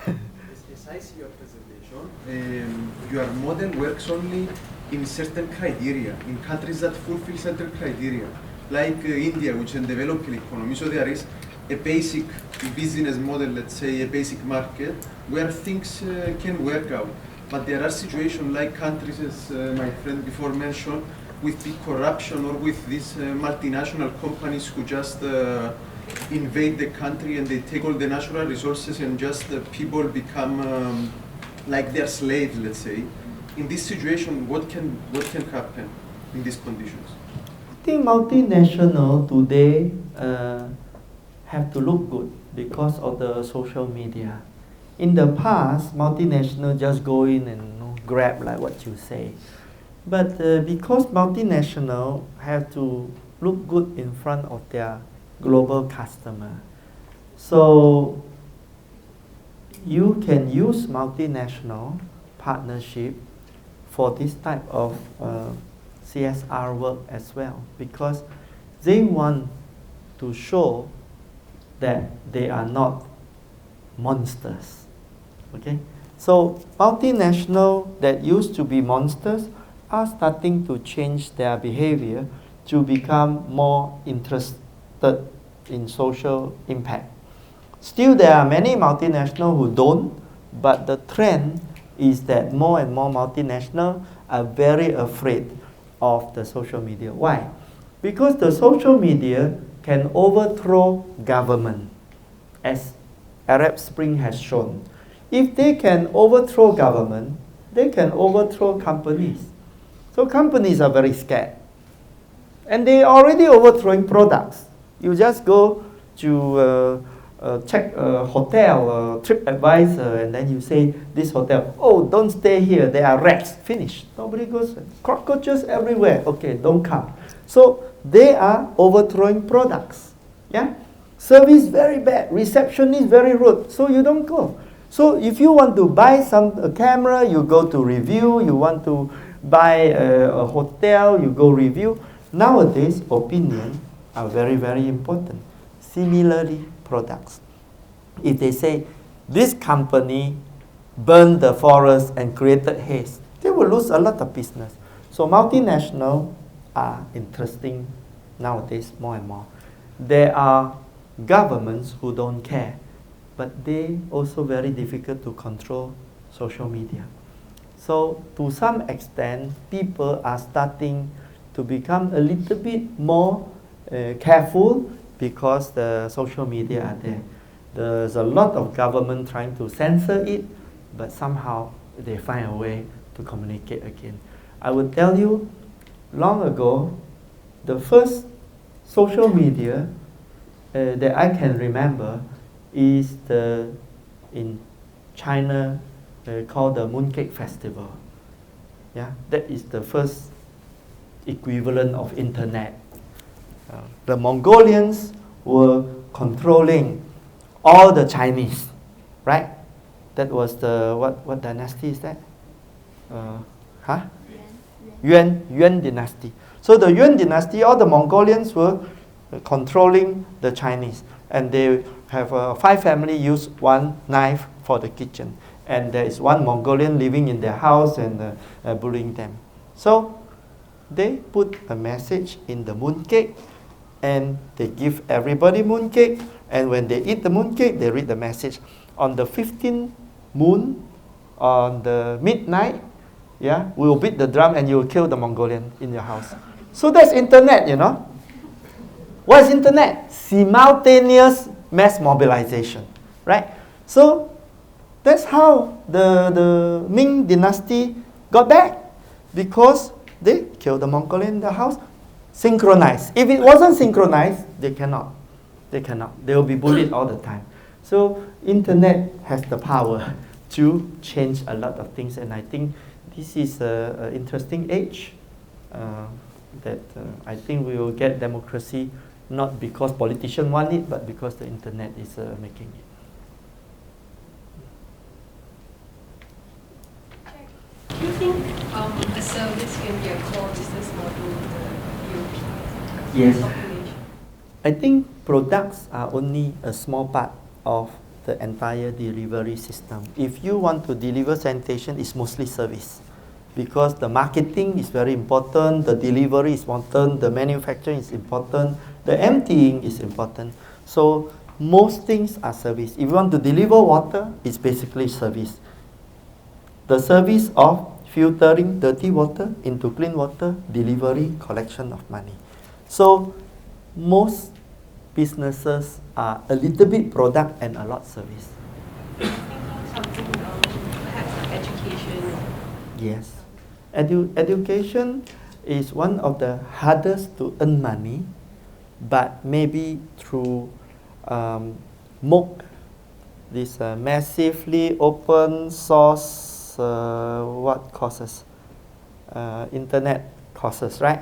As I see your presentation, your model works only in certain criteria, in countries that fulfill certain criteria, like India, which is a developing economy. So there is a basic business model, let's say a basic market, where things can work out. But there are situations like countries, as my friend before mentioned, with big corruption or with these multinational companies who just invade the country and they take all the natural resources and just people become like their slaves, let's say. In this situation, what can happen in these conditions? I think multinational today have to look good because of the social media. In the past, multinational just go in and grab like what you say. But because multinational have to look good in front of their global customer, so you can use multinational partnership for this type of CSR work as well, because they want to show that they are not monsters. Okay? So multinational that used to be monsters are starting to change their behavior to become more interested in social impact. Still, there are many multinational who don't, but the trend is that more and more multinational are very afraid of the social media. Why? Because the social media can overthrow government, as Arab Spring has shown. If they can overthrow government, they can overthrow companies. So companies are very scared. And they are already overthrowing products. You just go to check a hotel, TripAdvisor, and then you say, this hotel, oh, don't stay here, there are rats. Finished. Nobody goes. Cockroaches everywhere. Okay, don't come. So they are overthrowing products. Yeah? Service very bad. Receptionist very rude. So you don't go. So if you want to buy a camera, you go to review. You want to buy a hotel, you go review. Nowadays, opinion are very, very important. Similarly, products. If they say, this company burned the forest and created haze, they will lose a lot of business. So multinational are interesting nowadays more and more. There are governments who don't care, but they also very difficult to control social media. So to some extent, people are starting to become a little bit more careful because the social media are there. There's a lot of government trying to censor it, but somehow they find a way to communicate again. I would tell you, long ago, the first social media that I can remember is in China called the Mooncake Festival. Yeah, that is the first equivalent of internet. The Mongolians were controlling all the Chinese, right? That was the, what dynasty is that? Yuan dynasty. So the Yuan dynasty, all the Mongolians were controlling the Chinese. And they have 5 families use one knife for the kitchen. And there is one Mongolian living in their house and bullying them. So they put a message in the mooncake and they give everybody mooncake. And when they eat the mooncake, they read the message. On the 15th moon, on the midnight, yeah, we will beat the drum and you will kill the Mongolian in your house. So that's internet, you know. What is internet? Simultaneous mass mobilization, right? So that's how the Ming dynasty got back, because they killed the Mongolian in the house. Synchronized. If it wasn't synchronized, they cannot. They cannot. They will be bullied all the time. So internet has the power to change a lot of things, and I think this is an interesting age that I think we will get democracy not because politicians want it, but because the internet is making it. Do you think a service can be a core business model of the BOP? Yes. Population? I think products are only a small part of the entire delivery system. If you want to deliver sanitation, it's mostly service, because the marketing is very important, the delivery is important, the manufacturing is important, the emptying is important. So most things are service. If you want to deliver water, it's basically service. The service of filtering dirty water into clean water, delivery, collection of money. So most businesses are a little bit product and a lot service. Something perhaps like education. Yes. Education is one of the hardest to earn money, but maybe through MOOC, this massively open source courses? Internet courses, right?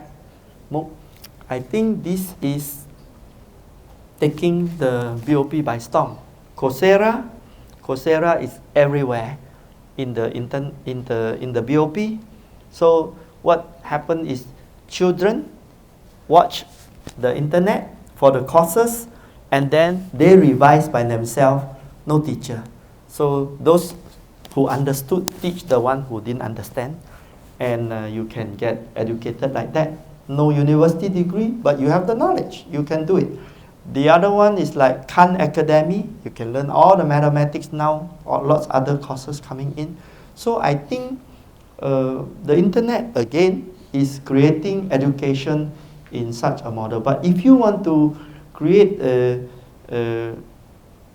MOOC. I think this is taking the BOP by storm. Coursera is everywhere in the BOP. So what happened is children watch the internet for the courses and then they revise by themselves, no teacher. So those who understood teach the one who didn't understand, and you can get educated like that. No university degree, but you have the knowledge, you can do it. The other one is like Khan Academy. You can learn all the mathematics now, or lots of other courses coming in. So I think the internet again is creating education in such a model. But if you want to create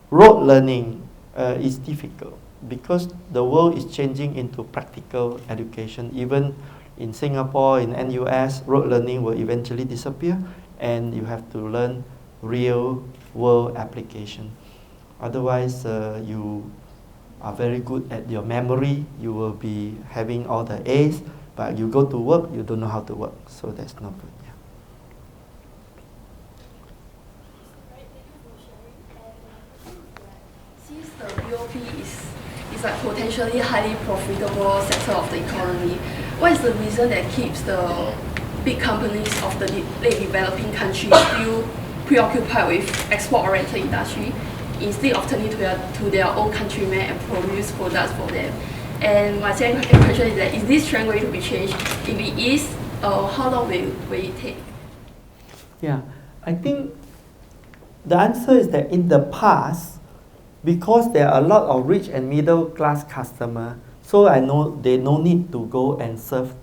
rote learning, it's difficult because the world is changing into practical education. Even in Singapore, in NUS, rote learning will eventually disappear, and you have to learn real world application. Otherwise, you are very good at your memory, you will be having all the A's, but you go to work, you don't know how to work, so that's not good. Yeah. Since the BOP is like potentially highly profitable sector of the economy, what is the reason that keeps the big companies of the late developing countries still preoccupied with export-oriented industry instead of turning to their own countrymen and produce products for them? And my second question is that, is this trend going to be changed? If it is, how long will it take? Yeah, I think the answer is that in the past, because there are a lot of rich and middle class customers, so I know they no need to go and serve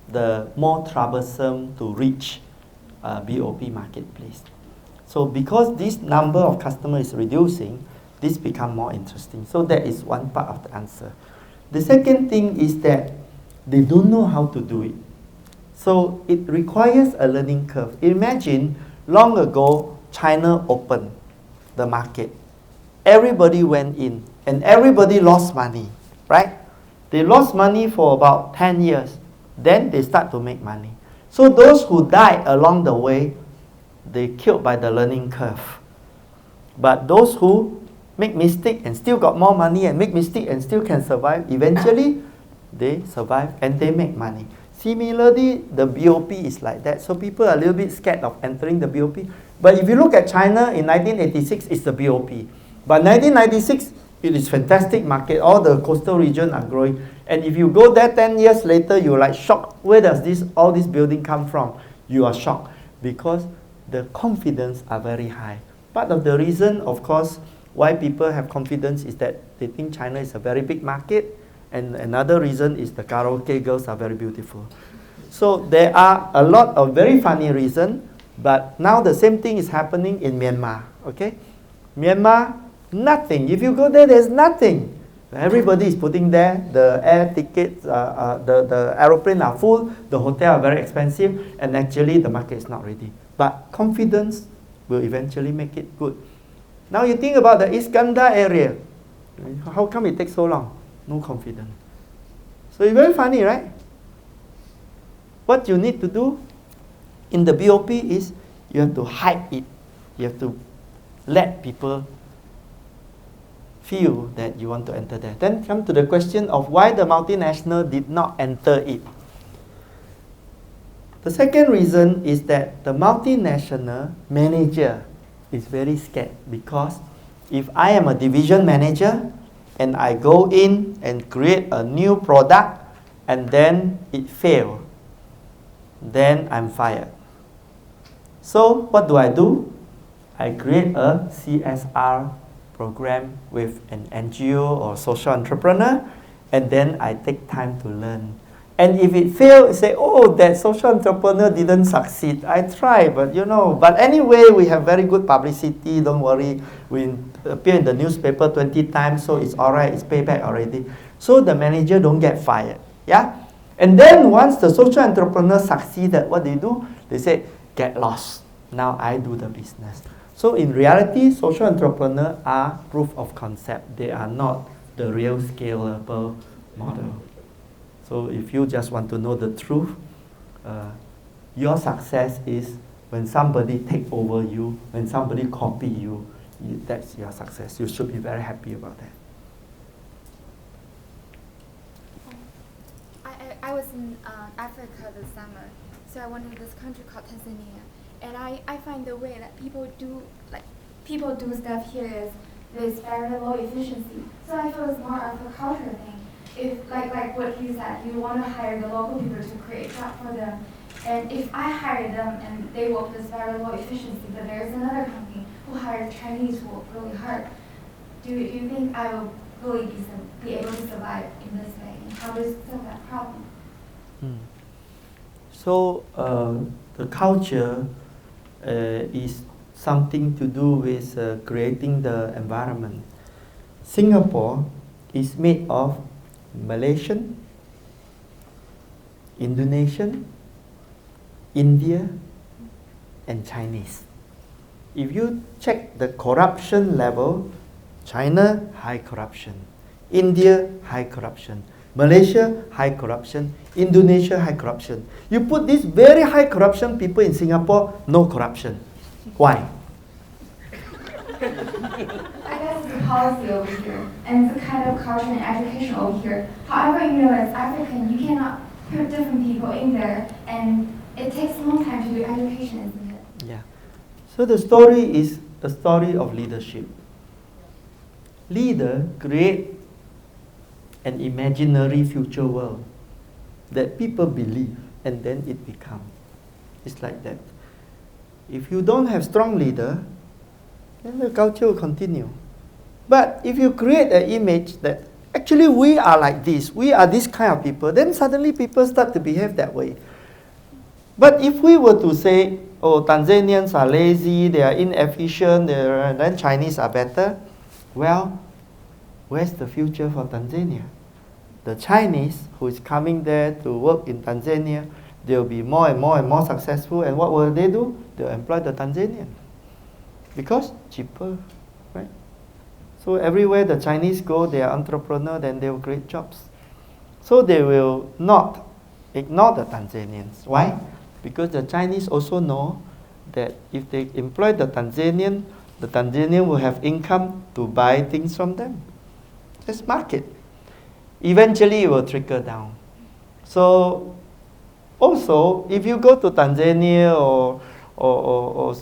the more troublesome to reach BOP marketplace. So because this number of customers is reducing, this become more interesting. So that is one part of the answer. The second thing is that they don't know how to do it. So it requires a learning curve. Imagine long ago, China opened the market. Everybody went in and everybody lost money, right? They lost money for about 10 years. Then they start to make money. So those who died along the way, they killed by the learning curve. But those who make mistake and still got more money and make mistake and still can survive, eventually they survive and they make money. Similarly, the BOP is like that. So people are a little bit scared of entering the BOP. But if you look at China in 1986, it's the BOP. But 1996, it is fantastic market. All the coastal region are growing. And if you go there 10 years later, you're like shocked. Where does all this building come from? You are shocked because the confidence are very high. Part of the reason, of course, why people have confidence is that they think China is a very big market. And another reason is the karaoke girls are very beautiful. So there are a lot of very funny reasons. But now the same thing is happening in Myanmar. Okay, Myanmar, nothing. If you go there, there's nothing. Everybody is putting there. The air tickets, the aeroplane are full. The hotel are very expensive, and actually the market is not ready. But confidence will eventually make it good. Now you think about the Iskandar area. How come it takes so long? No confidence. So it's very funny, right? What you need to do in the BOP is you have to hype it. You have to let people feel that you want to enter there. Then come to the question of why the multinational did not enter it. The second reason is that the multinational manager is very scared because if I am a division manager and I go in and create a new product and then it fails, then I'm fired. So what do? I create a CSR program with an NGO or social entrepreneur, and then I take time to learn And if it fails, say, oh, that social entrepreneur didn't succeed. I tried, but you know. But anyway, we have very good publicity. Don't worry. We appear in the newspaper 20 times, so it's all right. It's payback already. So the manager don't get fired. Yeah? And then once the social entrepreneur succeeded, what they do? They say, get lost. Now I do the business. So in reality, social entrepreneurs are proof of concept. They are not the real scalable model. So if you just want to know the truth, your success is when somebody take over you, when somebody copy you, that's your success. You should be very happy about that. I was in Africa this summer, so I went to this country called Tanzania, and I find the way that people do stuff here is very low efficiency. So I feel it's more of a culture thing. If like what you said, you want to hire the local people to create job for them, and if I hire them and they work this very low efficiency, but there's another company who hires Chinese who work really hard, do you think I will really be able to survive in this way? And how do you solve that problem? So the culture is something to do with creating the environment. Singapore is made of Malaysian, Indonesian, India, and Chinese. If you check the corruption level, China, high corruption. India, high corruption. Malaysia, high corruption. Indonesia, high corruption. You put these very high corruption people in Singapore, no corruption. Why? I guess it's a policy over here, and it's a kind of culture and education over here. However, you know, as African, you cannot put different people in there, and it takes a long time to do education, isn't it? Yeah. So the story is a story of leadership. Leader create an imaginary future world that people believe, and then it becomes. It's like that. If you don't have strong leader, then the culture will continue. But if you create an image that actually we are like this, we are this kind of people, then suddenly people start to behave that way. But if we were to say, oh, Tanzanians are lazy, they are inefficient, then Chinese are better, well, where's the future for Tanzania? The Chinese who is coming there to work in Tanzania, they'll be more and more and more successful, and what will they do? They'll employ the Tanzanian. Because cheaper, right? So everywhere the Chinese go, they are entrepreneurs, then they will create jobs. So they will not ignore the Tanzanians. Why? Because the Chinese also know that if they employ the Tanzanian will have income to buy things from them. That's market. Eventually it will trickle down. So also, if you go to Tanzania or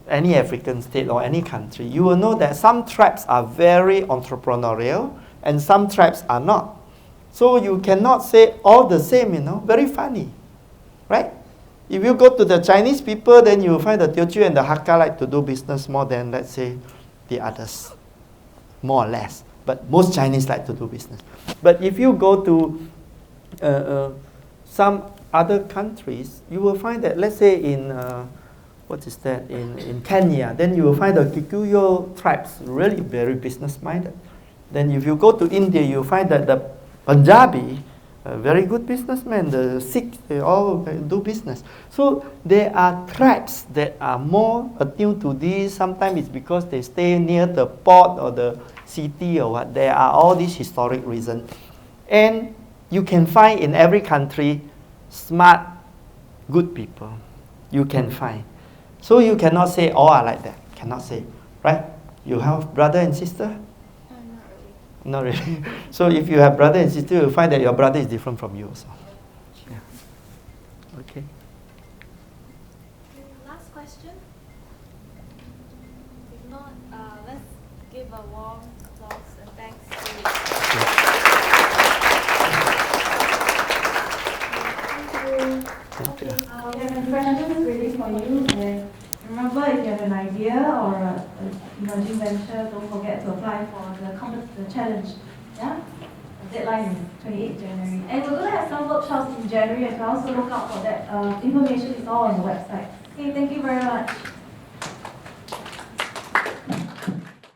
any African state or any country, you will know that some tribes are very entrepreneurial and some tribes are not. So you cannot say all the same, you know, very funny, right? If you go to the Chinese people, then you will find the Teochew and the Hakka like to do business more than, let's say, the others, more or less. But most Chinese like to do business. But if you go to some other countries, you will find that, let's say in in Kenya, then you will find the Kikuyu tribes really very business-minded. Then if you go to India, you will find that the Punjabi, very good businessmen, the Sikhs, they all do business. So there are tribes that are more attuned to this. Sometimes it's because they stay near the port or the city or what. There are all these historic reasons. And you can find in every country smart, good people. You can find. So you cannot say all are like that. Cannot say, right? You have brother and sister? Not really. So if you have brother and sister, you'll find that your brother is different from you also. Yeah. Okay. Last question? If not, let's give a warm applause and thanks to... Thank you. We have a question waiting for you. And remember, if you have an idea or an emerging venture, don't forget to apply for the challenge. Yeah? deadline is 28 January. And we're going to have some workshops in January as well, so look out for that. Information is all on the website. Okay, thank you very much.